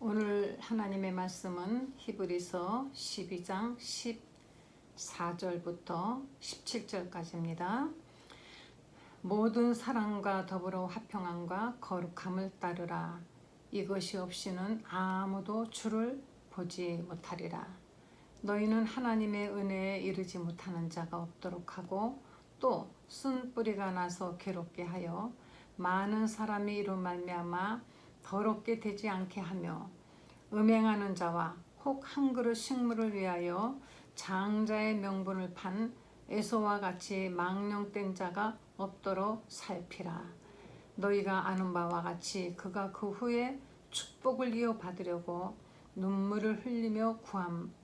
오늘 하나님의 말씀은 히브리서 12장 14절부터 17절까지입니다. 모든 사랑과 더불어 화평함과 거룩함을 따르라. 이것이 없이는 아무도 주를 보지 못하리라. 너희는 하나님의 은혜에 이르지 못하는 자가 없도록 하고 또 쓴 뿌리가 나서 괴롭게 하여 많은 사람이 이로 말미암아 더럽게 되지 않게 하며 음행하는 자와 혹 한 그릇 식물을 위하여 장자의 명분을 판 에서와 같이 망령된 자가 없도록 살피라. 너희가 아는 바와 같이 그가 그 후에 축복을 이어받으려고 눈물을 흘리며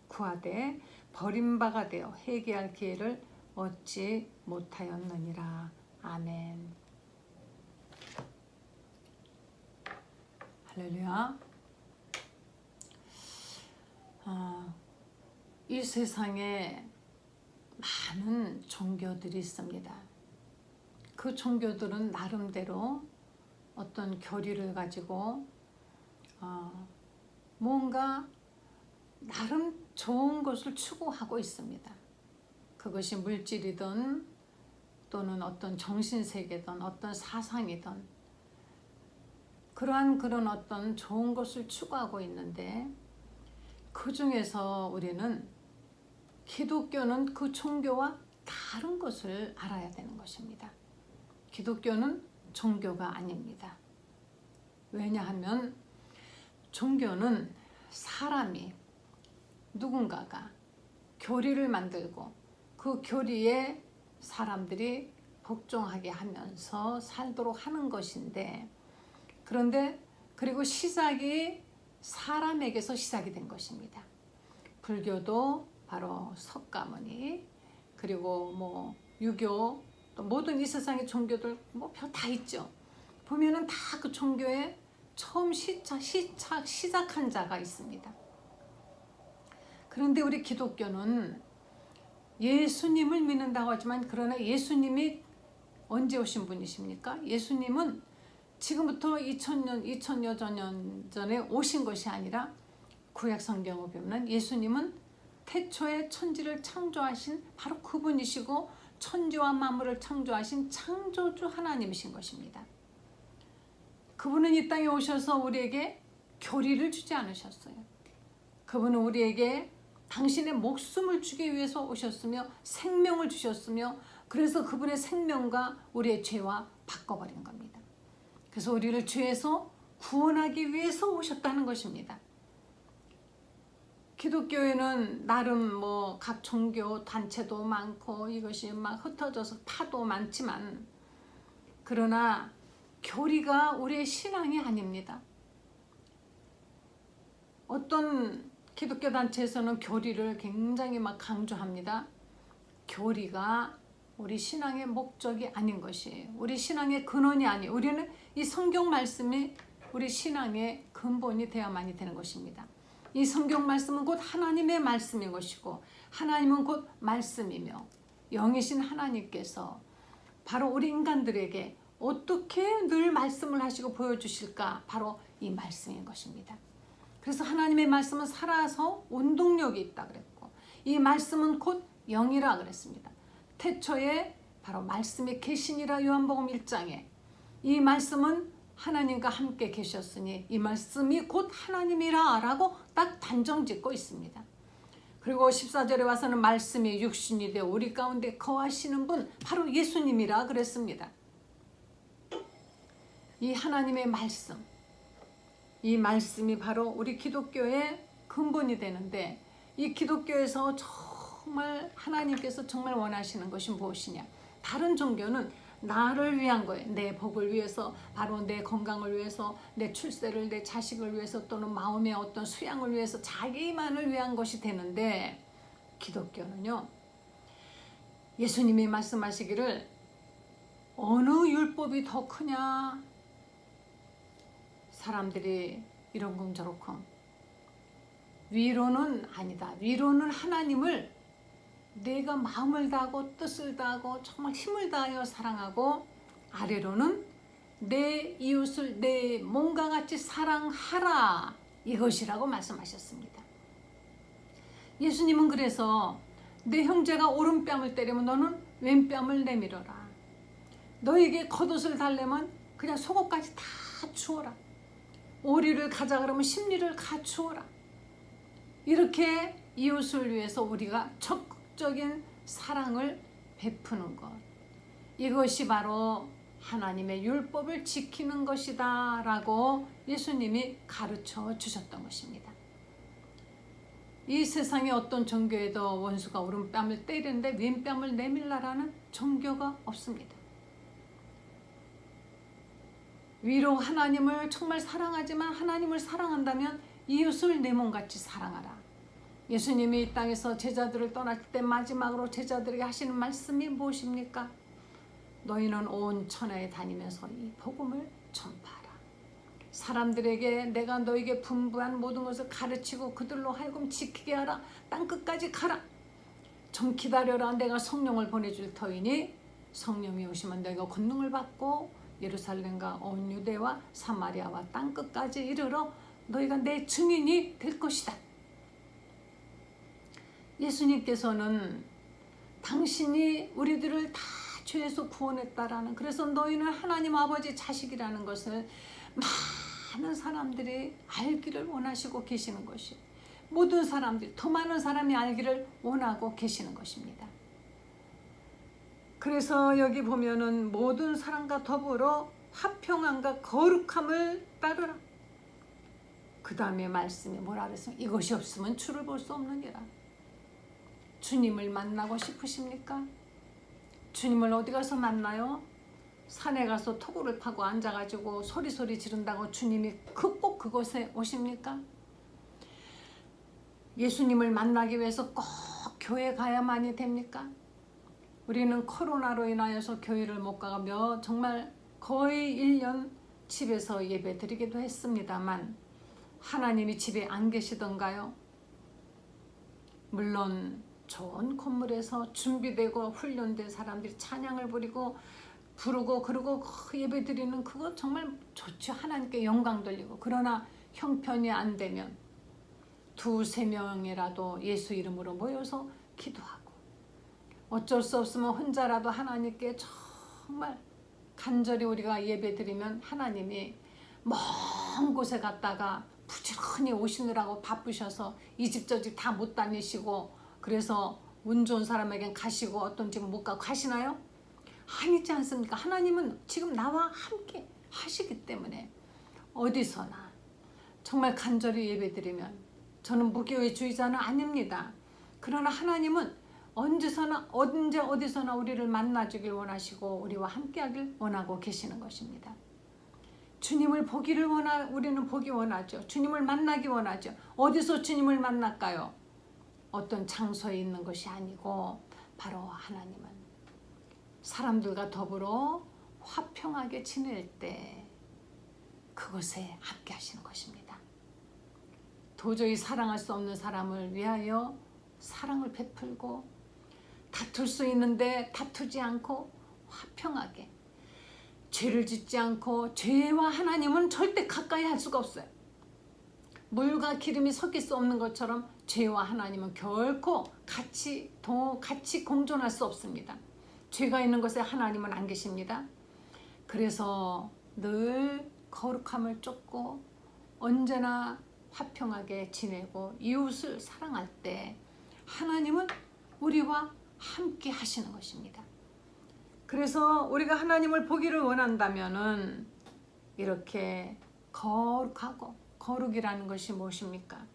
구하되 버림바가 되어 회개할 기회를 얻지 못하였느니라. 아멘. 할렐루야. 이 세상에 많은 종교들이 있습니다. 그 종교들은 나름대로 어떤 교리를 가지고 뭔가 나름 좋은 것을 추구하고 있습니다. 그것이 물질이든 또는 어떤 정신세계든 어떤 사상이든 그런 어떤 좋은 것을 추구하고 있는데 그 중에서 우리는 기독교는 그 종교와 다른 것을 알아야 되는 것입니다. 기독교는 종교가 아닙니다. 왜냐하면 종교는 사람이 누군가가 교리를 만들고 그 교리에 사람들이 복종하게 하면서 살도록 하는 것인데 그리고 시작이 사람에게서 시작이 된 것입니다. 불교도 바로 석가모니, 그리고 유교, 또 모든 이 세상의 종교들 별 다 있죠. 보면은 다 그 종교에 처음 시작한 자가 있습니다. 그런데 우리 기독교는 예수님을 믿는다고 하지만 그러나 예수님이 언제 오신 분이십니까? 예수님은 지금부터 2000여 년 전에 오신 것이 아니라 구약 성경을 보면 예수님은 태초에 천지를 창조하신 바로 그분이시고 천지와 만물을 창조하신 창조주 하나님이신 것입니다. 그분은 이 땅에 오셔서 우리에게 교리를 주지 않으셨어요. 그분은 우리에게 당신의 목숨을 주기 위해서 오셨으며 생명을 주셨으며 그래서 그분의 생명과 우리의 죄와 바꿔버린 겁니다. 그래서 우리를 죄에서 구원하기 위해서 오셨다는 것입니다. 기독교에는 나름 각 종교 단체도 많고 이것이 막 흩어져서 파도 많지만 그러나 교리가 우리의 신앙이 아닙니다. 어떤 기독교 단체에서는 교리를 굉장히 강조합니다. 교리가 우리 신앙의 목적이 아닌 것이에요. 우리 신앙의 근원이 아니에요. 우리는 이 성경 말씀이 우리 신앙의 근본이 되어야만이 되는 것입니다. 이 성경 말씀은 곧 하나님의 말씀인 것이고 하나님은 곧 말씀이며 영이신 하나님께서 바로 우리 인간들에게 어떻게 늘 말씀을 하시고 보여주실까? 바로 이 말씀인 것입니다. 그래서 하나님의 말씀은 살아서 운동력이 있다 그랬고 이 말씀은 곧 영이라 그랬습니다. 태초에 바로 말씀이 계시니라 요한복음 1장에 이 말씀은 하나님과 함께 계셨으니 이 말씀이 곧 하나님이라 라고 딱 단정짓고 있습니다. 그리고 14절에 와서는 말씀이 육신이 되어 우리 가운데 거하시는 분 바로 예수님이라 그랬습니다. 이 하나님의 말씀, 이 말씀이 바로 우리 기독교의 근본이 되는데 이 기독교에서 정말 하나님께서 정말 원하시는 것이 무엇이냐? 다른 종교는 나를 위한 거예요. 내 복을 위해서, 바로 내 건강을 위해서, 내 출세를, 내 자식을 위해서 또는 마음의 어떤 수양을 위해서 자기만을 위한 것이 되는데 기독교는요. 예수님이 말씀하시기를 어느 율법이 더 크냐? 사람들이 이런쿵 저런쿵 위로는 아니다. 위로는 하나님을 내가 마음을 다하고 뜻을 다하고 정말 힘을 다하여 사랑하고 아래로는 내 이웃을 내 몸과 같이 사랑하라 이것이라고 말씀하셨습니다. 예수님은 그래서 내 형제가 오른뺨을 때리면 너는 왼뺨을 내밀어라. 너에게 겉옷을 달래면 그냥 속옷까지 다 주어라. 오리를 가자 그러면 심리를 갖추어라. 이렇게 이웃을 위해서 우리가 적극적인 사랑을 베푸는 것, 이것이 바로 하나님의 율법을 지키는 것이다 라고 예수님이 가르쳐 주셨던 것입니다. 이 세상에 어떤 종교에도 원수가 오른뺨을 때리는데 왼뺨을 내밀라라는 종교가 없습니다. 위로 하나님을 정말 사랑하지만 하나님을 사랑한다면 이웃을 내 몸같이 사랑하라. 예수님이 이 땅에서 제자들을 떠날 때 마지막으로 제자들에게 하시는 말씀이 무엇입니까? 너희는 온 천하에 다니면서 이 복음을 전파하라. 사람들에게 내가 너에게 분부한 모든 것을 가르치고 그들로 하여금 지키게 하라. 땅끝까지 가라. 좀 기다려라. 내가 성령을 보내줄 터이니 성령이 오시면 너희가 권능을 받고 예루살렘과 온 유대와 사마리아와 땅끝까지 이르러 너희가 내 증인이 될 것이다. 예수님께서는 당신이 우리들을 다 죄에서 구원했다라는, 그래서 너희는 하나님 아버지 자식이라는 것을 많은 사람들이 알기를 원하시고 계시는 것이, 모든 사람들이, 더 많은 사람이 알기를 원하고 계시는 것입니다. 그래서 여기 보면은 모든 사람과 더불어 화평함과 거룩함을 따르라. 그 다음에 말씀이 뭐라 그랬습니까? 이것이 없으면 주를 볼 수 없느니라. 주님을 만나고 싶으십니까? 주님을 어디 가서 만나요? 산에 가서 토구를 파고 앉아가지고 소리소리 지른다고 주님이 꼭 그곳에 오십니까? 예수님을 만나기 위해서 꼭 교회 가야만이 됩니까? 우리는 코로나로 인하여서 교회를 못 가며 정말 거의 1년 집에서 예배 드리기도 했습니다만 하나님이 집에 안 계시던가요? 물론 좋은 건물에서 준비되고 훈련된 사람들이 찬양을 부르고 그리고 예배 드리는 그거 정말 좋죠. 하나님께 영광 돌리고. 그러나 형편이 안 되면 2-3명이라도 예수 이름으로 모여서 기도하고, 어쩔 수 없으면 혼자라도 하나님께 정말 간절히 우리가 예배 드리면 하나님이 먼 곳에 갔다가 부지런히 오시느라고 바쁘셔서 이 집 저 집 다 못 다니시고, 그래서 운 좋은 사람에겐 가시고 어떤 집은 못 가고 가시나요? 아니지 않습니까? 하나님은 지금 나와 함께 하시기 때문에 어디서나 정말 간절히 예배드리면, 저는 무교회주의자는 아닙니다. 그러나 하나님은 언제서나 언제 어디서나 우리를 만나주길 원하시고 우리와 함께하길 원하고 계시는 것입니다. 주님을 보기를 우리는 보기 원하죠. 주님을 만나기 원하죠. 어디서 주님을 만날까요? 어떤 장소에 있는 것이 아니고 바로 하나님은 사람들과 더불어 화평하게 지낼 때 그것에 함께 하시는 것입니다. 도저히 사랑할 수 없는 사람을 위하여 사랑을 베풀고, 다툴 수 있는데 다투지 않고 화평하게, 죄를 짓지 않고, 죄와 하나님은 절대 가까이 할 수가 없어요. 물과 기름이 섞일 수 없는 것처럼 죄와 하나님은 결코 같이 공존할 수 없습니다. 죄가 있는 곳에 하나님은 안 계십니다. 그래서 늘 거룩함을 쫓고 언제나 화평하게 지내고 이웃을 사랑할 때 하나님은 우리와 함께 하시는 것입니다. 그래서 우리가 하나님을 보기를 원한다면은 이렇게 거룩하고, 거룩이라는 것이 무엇입니까?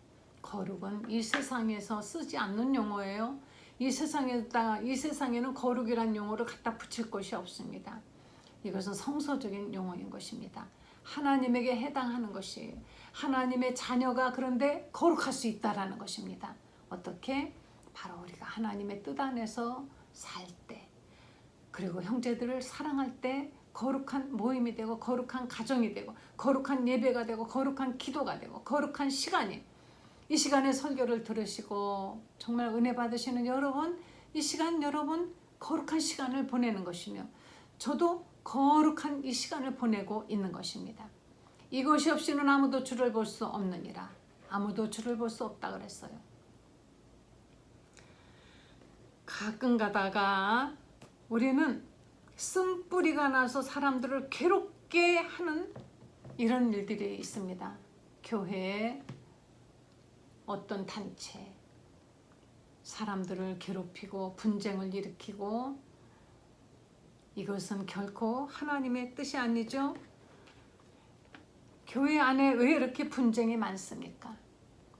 거룩은 이 세상에서 쓰지 않는 용어예요. 이 세상에는 거룩이라는 용어를 갖다 붙일 것이 없습니다. 이것은 성서적인 용어인 것입니다. 하나님에게 해당하는 것이에요. 하나님의 자녀가 그런데 거룩할 수 있다라는 것입니다. 어떻게? 바로 우리가 하나님의 뜻 안에서 살 때, 그리고 형제들을 사랑할 때 거룩한 모임이 되고, 거룩한 가정이 되고, 거룩한 예배가 되고, 거룩한 기도가 되고, 거룩한 시간이, 이 시간에 설교를 들으시고 정말 은혜 받으시는 여러분, 이 시간 여러분 거룩한 시간을 보내는 것이며, 저도 거룩한 이 시간을 보내고 있는 것입니다. 이것이 없이는 아무도 주를 볼 수 없느니라. 아무도 주를 볼 수 없다 그랬어요. 가끔 가다가 우리는 쓴뿌리가 나서 사람들을 괴롭게 하는 이런 일들이 있습니다. 교회에 어떤 단체, 사람들을 괴롭히고 분쟁을 일으키고, 이것은 결코 하나님의 뜻이 아니죠. 교회 안에 왜 이렇게 분쟁이 많습니까?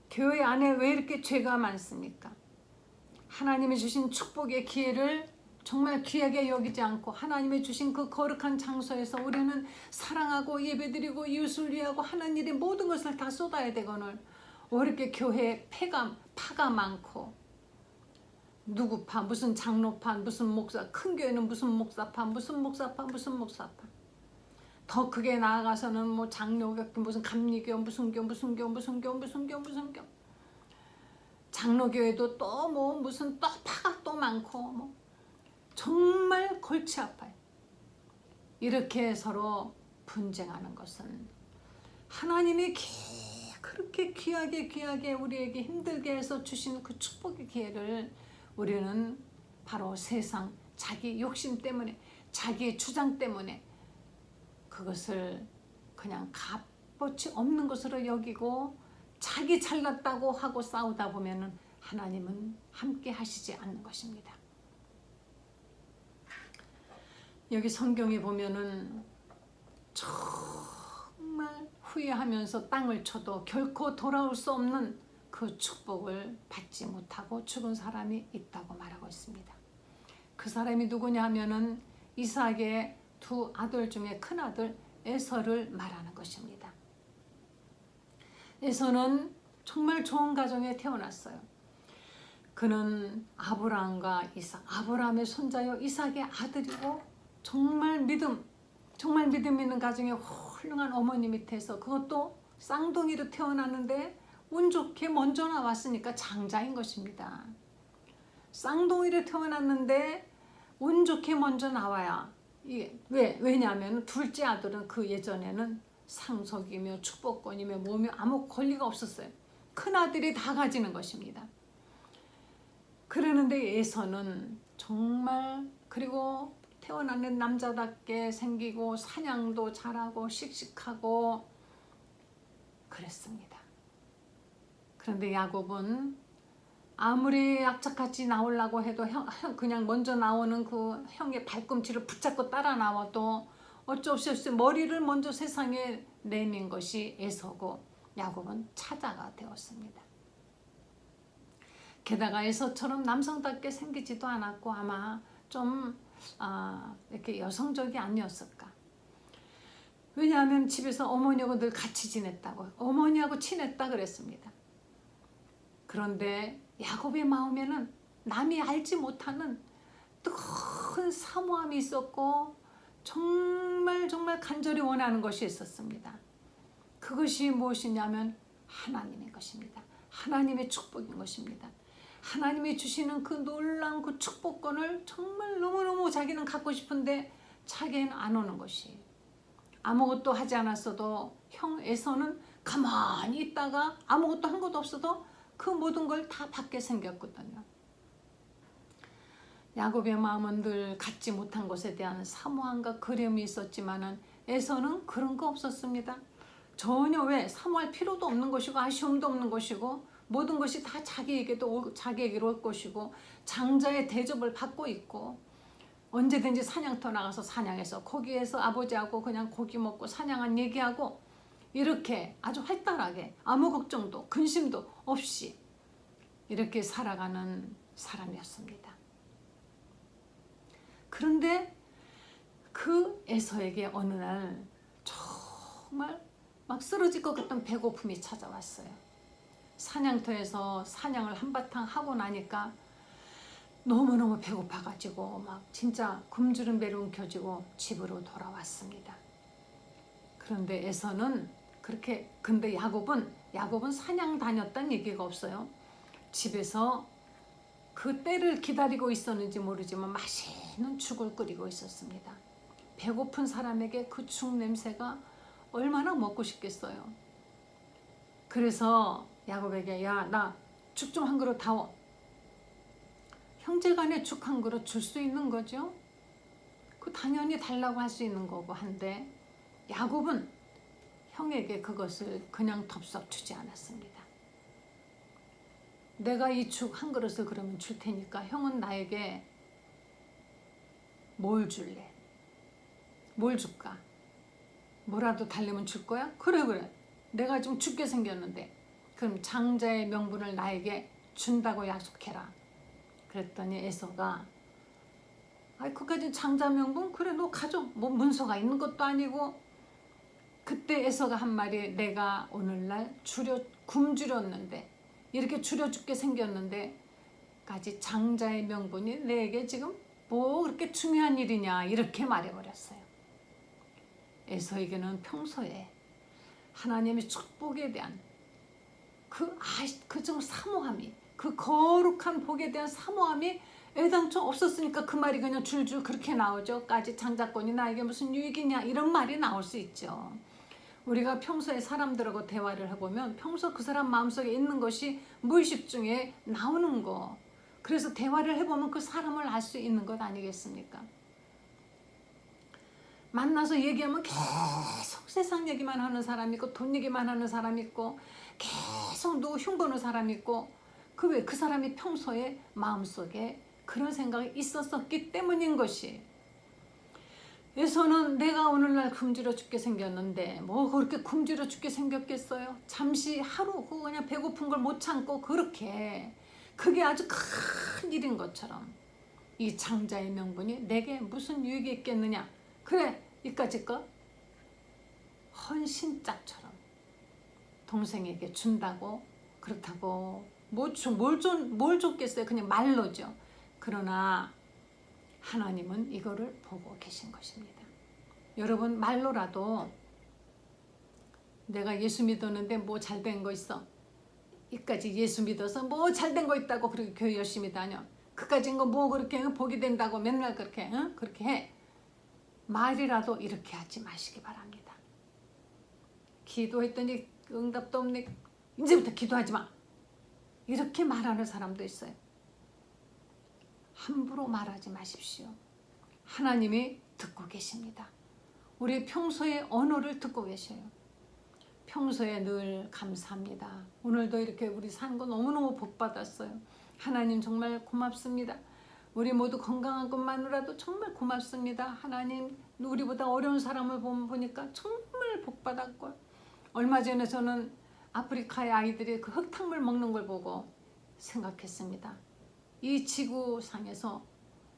교회 안에 왜 이렇게 죄가 많습니까? 하나님이 주신 축복의 기회를 정말 귀하게 여기지 않고 하나님이 주신 그 거룩한 장소에서 우리는 사랑하고 예배드리고 이웃을 위하고 하는 일의 모든 것을 다 쏟아야 되거늘 왜 이렇게 교회에 파가 많고, 누구파, 무슨 장로파, 무슨 목사, 큰 교회는 무슨 목사파, 무슨 목사파, 무슨 목사파. 더 크게 나아가서는 뭐 장로교, 무슨 감리교, 무슨 교, 무슨 교, 무슨 교, 무슨 교, 무슨 교. 장로교회도 또 뭐 무슨 또 파가 또 많고, 뭐 정말 골치 아파요. 이렇게 서로 분쟁하는 것은 하나님이 그렇게 귀하게 우리에게 힘들게 해서 주신 그 축복의 기회를 우리는 바로 세상 자기 욕심 때문에, 자기의 주장 때문에 그것을 그냥 값어치 없는 것으로 여기고 자기 잘났다고 하고 싸우다 보면은 하나님은 함께 하시지 않는 것입니다. 여기 성경에 보면은 정말 후회하면서 땅을 쳐도 결코 돌아올 수 없는 그 축복을 받지 못하고 죽은 사람이 있다고 말하고 있습니다. 그 사람이 누구냐 하면은 이삭의 두 아들 중에 큰 아들 에서를 말하는 것입니다. 에서는 정말 좋은 가정에 태어났어요. 그는 아브라함과 이삭, 아브라함의 손자요 이삭의 아들이고 정말 믿음 있는 가정에 훌륭한 어머니 밑에서, 그것도 쌍둥이로 태어났는데 운 좋게 먼저 나왔으니까 장자인 것입니다. 쌍둥이로 태어났는데 운 좋게 먼저 나와야, 이게 왜냐하면 둘째 아들은 그 예전에는 상속이며 축복권이며 뭐며 아무 권리가 없었어요. 큰 아들이 다 가지는 것입니다. 그러는데 에서는 정말, 그리고 태어나는 남자답게 생기고 사냥도 잘하고 씩씩하고 그랬습니다. 그런데 야곱은 아무리 악착같이 나오려고 해도 그냥 먼저 나오는 그 형의 발꿈치를 붙잡고 따라 나와도 어쩔 수 없이 머리를 먼저 세상에 내민 것이 에서고, 야곱은 차자가 되었습니다. 게다가 에서처럼 남성답게 생기지도 않았고 아마 좀 이렇게 여성적이 아니었을까. 왜냐하면 집에서 어머니하고 늘 같이 지냈다고, 어머니하고 친했다 그랬습니다. 그런데 야곱의 마음에는 남이 알지 못하는 뜨거운 사모함이 있었고 정말 간절히 원하는 것이 있었습니다. 그것이 무엇이냐면 하나님의 것입니다. 하나님의 축복인 것입니다. 하나님이 주시는 그 놀라운 그 축복권을 정말 너무너무 자기는 갖고 싶은데 자기는 안 오는 것이, 아무것도 하지 않았어도 형 에서는 가만히 있다가 아무것도 한 것도 없어도 그 모든 걸 다 받게 생겼거든요. 야곱의 마음은 늘 갖지 못한 것에 대한 사모함과 그리움이 있었지만은 에서는 그런 거 없었습니다. 전혀 사모할 필요도 없는 것이고 아쉬움도 없는 것이고 모든 것이 다 자기에게로 올 것이고 장자의 대접을 받고 있고 언제든지 사냥터 나가서 사냥해서 거기에서 아버지하고 그냥 고기 먹고 사냥한 얘기하고 이렇게 아주 활달하게 아무 걱정도 근심도 없이 이렇게 살아가는 사람이었습니다. 그런데 그 에서에게 어느 날 정말 막 쓰러질 것 같던 배고픔이 찾아왔어요. 사냥터에서 사냥을 한바탕 하고 나니까 너무너무 배고파가지고 막 진짜 굶주린 배로 움켜쥐고 집으로 돌아왔습니다. 그런데 에서는 근데 야곱은 사냥 다녔다는 얘기가 없어요. 집에서 그 때를 기다리고 있었는지 모르지만 맛있는 죽을 끓이고 있었습니다. 배고픈 사람에게 그 죽 냄새가 얼마나 먹고 싶겠어요. 그래서 야곱에게 야 나 죽 좀 한 그릇 다오. 형제간에 죽 한 그릇 줄 수 있는 거죠. 그 당연히 달라고 할 수 있는 거고 한데 야곱은 형에게 그것을 그냥 덥석 주지 않았습니다. 내가 이 죽 한 그릇을 그러면 줄 테니까 형은 나에게 뭘 줄래? 뭘 줄까? 뭐라도 달래면 줄 거야? 그래. 내가 좀 죽게 생겼는데 그럼 장자의 명분을 나에게 준다고 약속해라. 그랬더니 에서가 아이 그까진 장자 명분? 그래 너 가져. 뭐 문서가 있는 것도 아니고. 그때 에서가 한 말이 내가 오늘날 굶주렸는데 이렇게 줄여 죽게 생겼는데 까지 장자의 명분이 내게 지금 뭐 그렇게 중요한 일이냐 이렇게 말해버렸어요. 에서에게는 평소에 하나님의 축복에 대한 그 좀 사모함이 그 거룩한 복에 대한 사모함이 애당초 없었으니까 그 말이 그냥 줄줄 그렇게 나오죠. 까지 장자권이 나에게 무슨 유익이냐 이런 말이 나올 수 있죠. 우리가 평소에 사람들하고 대화를 해보면 평소 그 사람 마음속에 있는 것이 무의식 중에 나오는 거. 그래서 대화를 해보면 그 사람을 알 수 있는 것 아니겠습니까? 만나서 얘기하면 계속 세상 얘기만 하는 사람 있고 돈 얘기만 하는 사람 있고 계속 누구 흉보는 사람 있고 그 사람이 평소에 마음속에 그런 생각이 있었기 때문인 것이. 에서는 내가 오늘날 굶주려 죽게 생겼는데 뭐 그렇게 굶주려 죽게 생겼겠어요? 잠시 하루 그냥 배고픈 걸 못 참고 그렇게 그게 아주 큰 일인 것처럼 이 장자의 명분이 내게 무슨 유익이 있겠느냐. 그래 이까짓 것 헌신짝처럼 동생에게 준다고 그렇다고 뭘 줬겠어요. 그냥 말로죠. 그러나 하나님은 이거를 보고 계신 것입니다. 여러분 말로라도 내가 예수 믿었는데 뭐 잘된 거 있어? 이까지 예수 믿어서 뭐 잘된 거 있다고 그렇게 교회 열심히 다녀. 그까진 거 뭐 그렇게 복이 된다고 맨날 그렇게 그렇게 해. 말이라도 이렇게 하지 마시기 바랍니다. 기도했더니 응답도 없네. 이제부터 기도하지 마. 이렇게 말하는 사람도 있어요. 함부로 말하지 마십시오. 하나님이 듣고 계십니다. 우리 평소의 언어를 듣고 계셔요. 평소에 늘 감사합니다. 오늘도 이렇게 우리 사는 거 너무너무 복 받았어요. 하나님 정말 고맙습니다. 우리 모두 건강한 것만으로도 정말 고맙습니다. 하나님 우리보다 어려운 사람을 보니까 정말 복 받았고 얼마 전에 저는 아프리카의 아이들이 그 흙탕물 먹는 걸 보고 생각했습니다. 이 지구상에서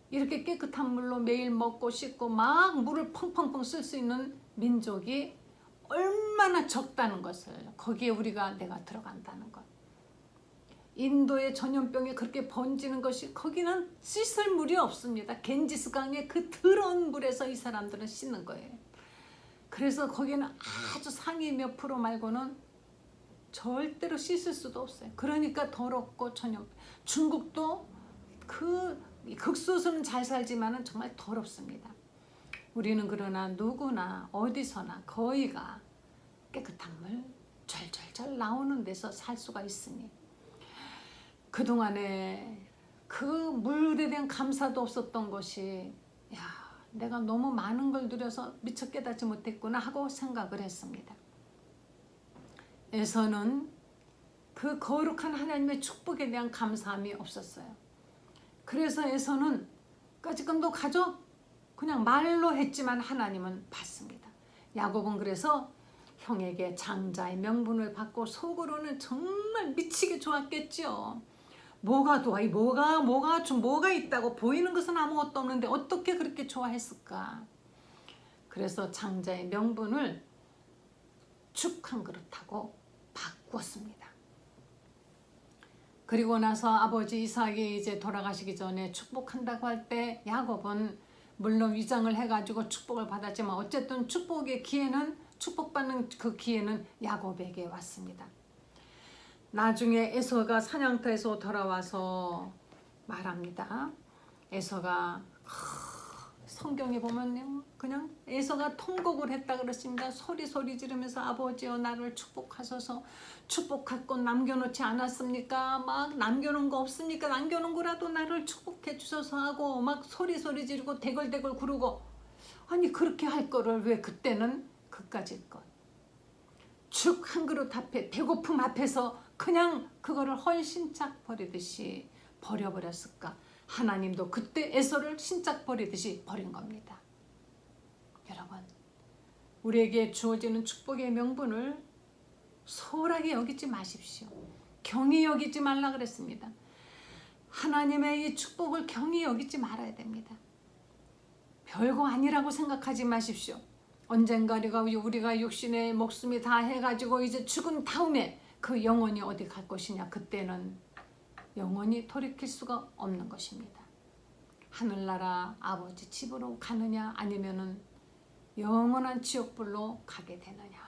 이렇게 깨끗한 물로 매일 먹고 씻고 막 물을 펑펑펑 쓸 수 있는 민족이 얼마나 적다는 것을 거기에 내가 들어간다는 것. 인도의 전염병이 그렇게 번지는 것이 거기는 씻을 물이 없습니다. 겐지스 강의 그 더러운 물에서 이 사람들은 씻는 거예요. 그래서 거기는 아주 상위 몇 프로 말고는 절대로 씻을 수도 없어요. 그러니까 더럽고 중국도 그 극소수는 잘 살지만은 정말 더럽습니다. 우리는 그러나 누구나 어디서나 거의가 깨끗한 물 절절절 나오는 데서 살 수가 있으니 그동안에 그 물에 대한 감사도 없었던 것이 내가 너무 많은 걸 누려서 미처 깨닫지 못했구나 하고 생각을 했습니다. 에서는 그 거룩한 하나님의 축복에 대한 감사함이 없었어요. 그래서 에서는 까짓금도 가져 그냥 말로 했지만 하나님은 받습니다. 야곱은 그래서 형에게 장자의 명분을 받고 속으로는 정말 미치게 좋았겠죠. 뭐가 있다고 보이는 것은 아무것도 없는데 어떻게 그렇게 좋아했을까? 그래서 장자의 명분을 죽 한 그릇하고 바꾸었습니다. 그리고 나서 아버지 이삭이 이제 돌아가시기 전에 축복한다고 할 때 야곱은 물론 위장을 해가지고 축복을 받았지만 어쨌든 축복받는 그 기회는 야곱에게 왔습니다. 나중에 에서가 사냥터에서 돌아와서 말합니다. 에서가 성경에 보면 그냥 에서가 통곡을 했다 그랬습니다. 소리 지르면서 아버지여 나를 축복하소서. 축복할 것 남겨놓지 않았습니까? 막 남겨놓은 거 없습니까? 남겨놓은 거라도 나를 축복해 주소서 하고 막 소리 지르고 대걸대걸 구르고, 아니 그렇게 할 거를 왜 그때는 그까짓 것 죽 한 그릇 앞에 배고픔 앞에서 그냥 그거를 헌신짝 버리듯이 버려버렸을까? 하나님도 그때 에서를 신짝 버리듯이 버린 겁니다. 여러분, 우리에게 주어지는 축복의 명분을 소홀하게 여기지 마십시오. 경히 여기지 말라 그랬습니다. 하나님의 이 축복을 경히 여기지 말아야 됩니다. 별거 아니라고 생각하지 마십시오. 언젠가 우리가 육신의 목숨이 다 해가지고 이제 죽은 다음에 그 영혼이 어디 갈 것이냐. 그때는 영원히 돌이킬 수가 없는 것입니다. 하늘나라 아버지 집으로 가느냐 아니면은 영원한 지옥불로 가게 되느냐.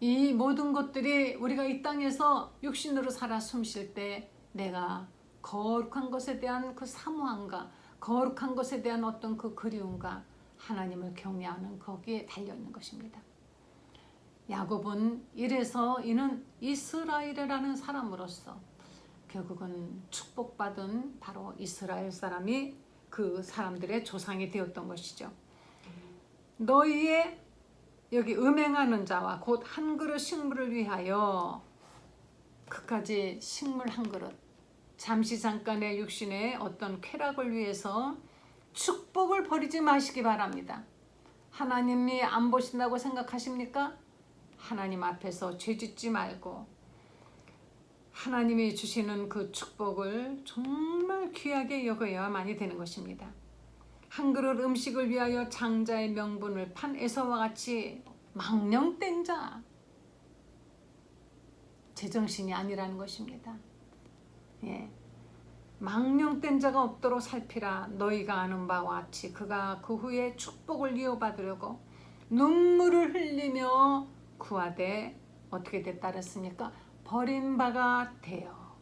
이 모든 것들이 우리가 이 땅에서 육신으로 살아 숨쉴 때 내가 거룩한 것에 대한 그 사모함과 거룩한 것에 대한 어떤 그 그리움과 하나님을 경외하는 거기에 달려있는 것입니다. 야곱은 이래서 이는 이스라엘이라는 사람으로서 결국은 축복받은 바로 이스라엘 사람이 그 사람들의 조상이 되었던 것이죠. 너희의 여기 음행하는 자와 곧 한 그릇 식물을 위하여, 그까지 식물 한 그릇, 잠시 잠깐의 육신의 어떤 쾌락을 위해서 축복을 버리지 마시기 바랍니다. 하나님이 안 보신다고 생각하십니까? 하나님 앞에서 죄짓지 말고 하나님이 주시는 그 축복을 정말 귀하게 여겨야만이 되는 것입니다. 한 그릇 음식을 위하여 장자의 명분을 판 에서와 같이 망령된 자, 제정신이 아니라는 것입니다. 예. 망령된 자가 없도록 살피라. 너희가 아는 바와 같이 그가 그 후에 축복을 이어받으려고 눈물을 흘리며 구하되 어떻게 됐다 그랬습니까? 버린 바가 되어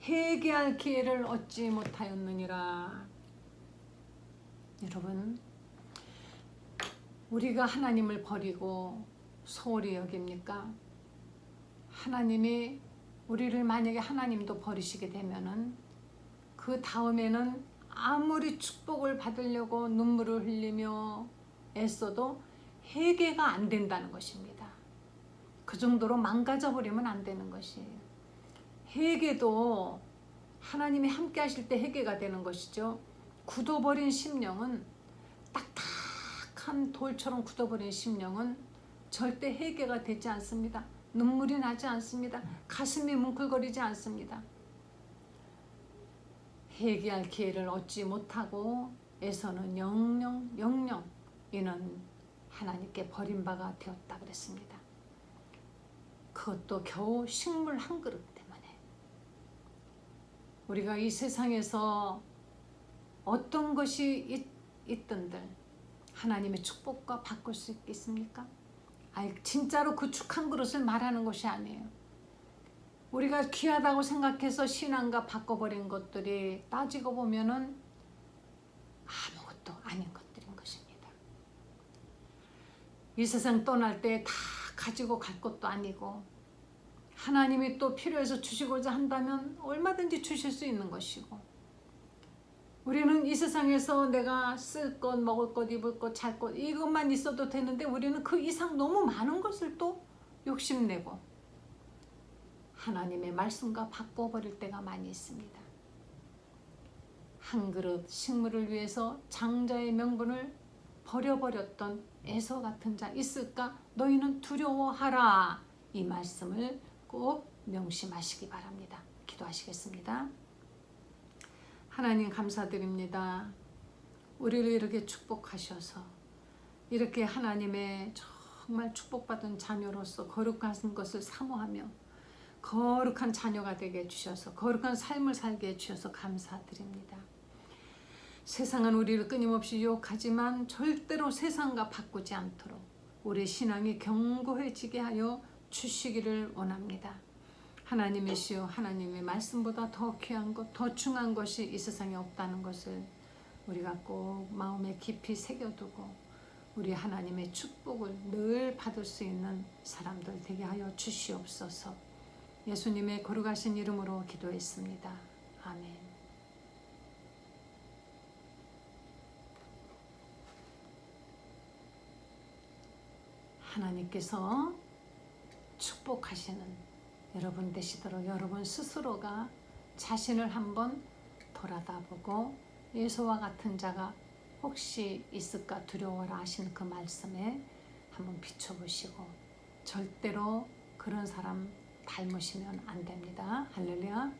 회개할 기회를 얻지 못하였느니라. 여러분, 우리가 하나님을 버리고 소홀히 여깁니까? 하나님이 우리를 만약에 하나님도 버리시게 되면은 그 다음에는 아무리 축복을 받으려고 눈물을 흘리며 애써도 회개가 안 된다는 것입니다. 그 정도로 망가져버리면 안 되는 것이에요. 회개도 하나님이 함께 하실 때 회개가 되는 것이죠. 굳어버린 심령은, 딱딱한 돌처럼 굳어버린 심령은 절대 회개가 되지 않습니다. 눈물이 나지 않습니다. 가슴이 뭉클거리지 않습니다. 회개할 기회를 얻지 못하고 에서는 영영 이는 하나님께 버림바가 되었다 그랬습니다. 그것도 겨우 식물 한 그릇 때문에. 우리가 이 세상에서 어떤 것이 있든들 하나님의 축복과 바꿀 수 있겠습니까? 진짜로 그 죽 한 그릇을 말하는 것이 아니에요. 우리가 귀하다고 생각해서 신앙과 바꿔버린 것들이 따지고 보면은 아무것도 아닌 것들인 것입니다. 이 세상 떠날 때 다 가지고 갈 것도 아니고, 하나님이 또 필요해서 주시고자 한다면 얼마든지 주실 수 있는 것이고, 우리는 이 세상에서 내가 쓸 것, 먹을 것, 입을 것, 잘 것 이것만 있어도 되는데 우리는 그 이상 너무 많은 것을 또 욕심내고 하나님의 말씀과 바꿔버릴 때가 많이 있습니다. 한 그릇 식물을 위해서 장자의 명분을 버려버렸던 에서 같은 자 있을까? 너희는 두려워하라. 이 말씀을 꼭 명심하시기 바랍니다. 기도하시겠습니다. 하나님 감사드립니다. 우리를 이렇게 축복하셔서 이렇게 하나님의 정말 축복받은 자녀로서 거룩한 것을 사모하며 거룩한 자녀가 되게 해주셔서 거룩한 삶을 살게 해주셔서 감사드립니다. 세상은 우리를 끊임없이 유혹하지만 절대로 세상과 바꾸지 않도록 우리 신앙이 견고해지게 하여 주시기를 원합니다. 하나님이시여, 하나님의 말씀보다 더 귀한 것, 더 중요한 것이 이 세상에 없다는 것을 우리가 꼭 마음에 깊이 새겨두고 우리 하나님의 축복을 늘 받을 수 있는 사람들 되게 하여 주시옵소서. 예수님의 거룩하신 이름으로 기도했습니다. 아멘. 하나님께서 축복하시는 여러분 되시도록 여러분 스스로가 자신을 한번 돌아다보고 예수와 같은 자가 혹시 있을까 두려워라 하신 그 말씀에 한번 비춰보시고 절대로 그런 사람 닮으시면 안 됩니다. 할렐루야.